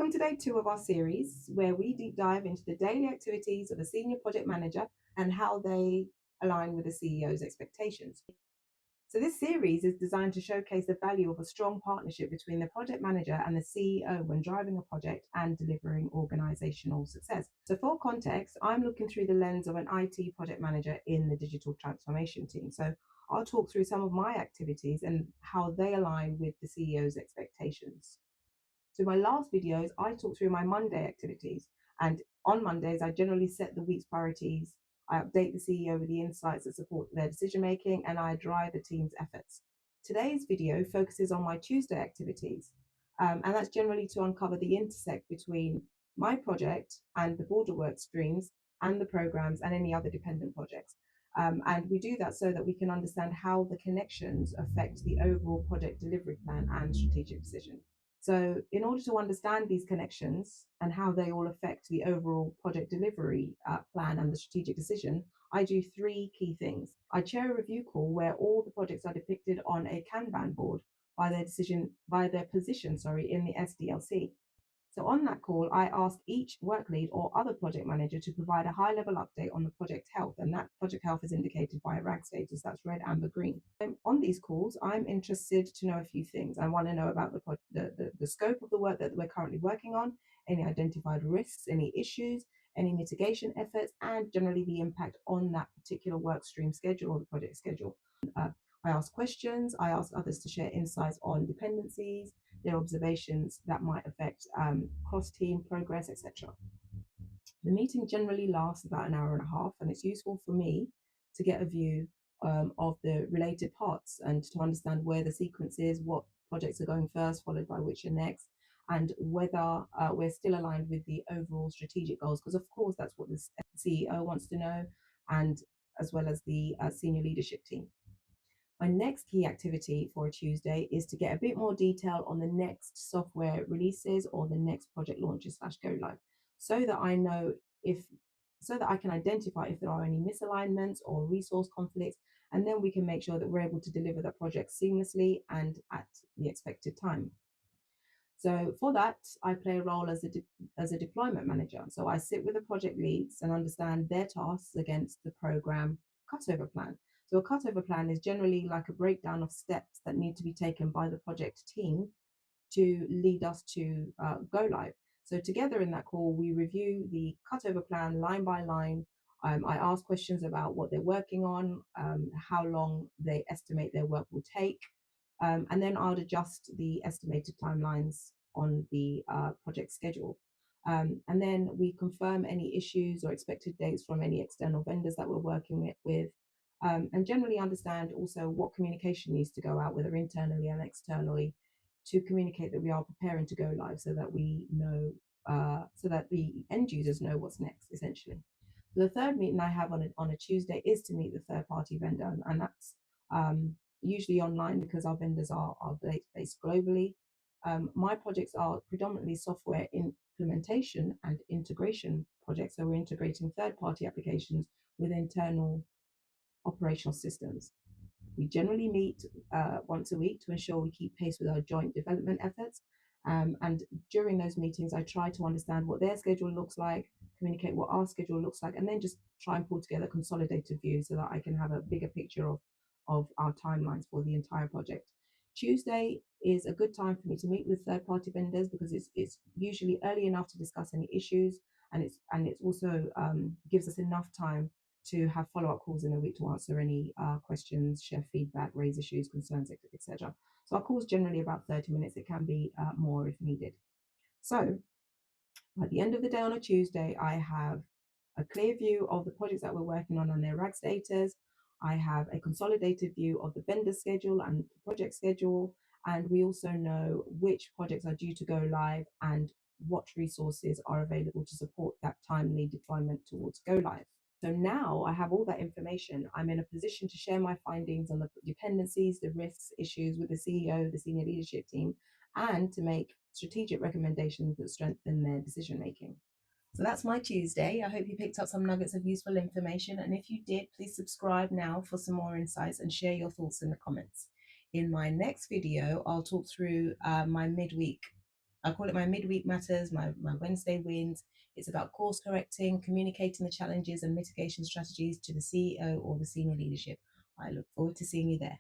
Welcome to day 2 of our series, where we deep dive into the daily activities of a senior project manager and how they align with the CEO's expectations. So, this series is designed to showcase the value of a strong partnership between the project manager and the CEO when driving a project and delivering organizational success. So, for context, I'm looking through the lens of an IT project manager in the digital transformation team. So, I'll talk through some of my activities and how they align with the CEO's expectations. So, in my last videos, I talked through my Monday activities. And on Mondays, I generally set the week's priorities. I update the CEO with the insights that support their decision making, and I drive the team's efforts. Today's video focuses on my Tuesday activities. And that's generally to uncover the intersect between my project and the broader work streams and the programs and any other dependent projects. And we do that so that we can understand how the connections affect the overall project delivery plan and strategic decision. So, in order to understand these connections and how they all affect the overall project delivery plan and the strategic decision, I do three key things. I chair a review call where all the projects are depicted on a Kanban board by their position, in the SDLC. So on that call, I ask each work lead or other project manager to provide a high-level update on the project health, and that project health is indicated by a RAG status, that's red, amber, green. On these calls, I'm interested to know a few things. I want to know about the scope of the work that we're currently working on, any identified risks, any issues, any mitigation efforts, and generally the impact on that particular work stream schedule or the project schedule. I ask questions, I ask others to share insights on dependencies, their observations that might affect cross-team progress, etc. The meeting generally lasts about an hour and a half, and it's useful for me to get a view of the related parts and to understand where the sequence is, what projects are going first, followed by which are next, and whether we're still aligned with the overall strategic goals, because of course that's what the CEO wants to know, and as well as the senior leadership team. My next key activity for a Tuesday is to get a bit more detail on the next software releases or the next project launches / go live, so that I know so that I can identify if there are any misalignments or resource conflicts, and then we can make sure that we're able to deliver the project seamlessly and at the expected time. So for that, I play a role as a deployment manager. So I sit with the project leads and understand their tasks against the program cutover plan. So a cutover plan is generally like a breakdown of steps that need to be taken by the project team to lead us to go live. So together in that call, we review the cutover plan line by line. I ask questions about what they're working on, how long they estimate their work will take, and then I'll adjust the estimated timelines on the project schedule. And then we confirm any issues or expected dates from any external vendors that we're working with, and generally understand also what communication needs to go out, whether internally and externally, to communicate that we are preparing to go live, so that we know, so that the end users know what's next, essentially. So the third meeting I have on a Tuesday is to meet the third-party vendor, and that's usually online because our vendors are based globally. My projects are predominantly software implementation and integration projects, so we're integrating third-party applications with internal operational systems. We generally meet once a week to ensure we keep pace with our joint development efforts. And during those meetings, I try to understand what their schedule looks like, communicate what our schedule looks like, and then just try and pull together a consolidated view so that I can have a bigger picture of our timelines for the entire project. Tuesday is a good time for me to meet with third-party vendors because it's usually early enough to discuss any issues, and it's also gives us enough time to have follow-up calls in the week to answer any questions, share feedback, raise issues, concerns, etc. So our calls generally about 30 minutes. It can be more if needed. So at the end of the day on a Tuesday, I have a clear view of the projects that we're working on and their RAG status. I have a consolidated view of the vendor schedule and the project schedule, and we also know which projects are due to go live and what resources are available to support that timely deployment towards go live. So now I have all that information. I'm in a position to share my findings on the dependencies, the risks, issues with the CEO, the senior leadership team, and to make strategic recommendations that strengthen their decision making. So that's my Tuesday. I hope you picked up some nuggets of useful information. And if you did, please subscribe now for some more insights and share your thoughts in the comments. In my next video, I'll talk through my midweek I call it my midweek matters, my Wednesday wins. It's about course correcting, communicating the challenges and mitigation strategies to the CEO or the senior leadership. I look forward to seeing you there.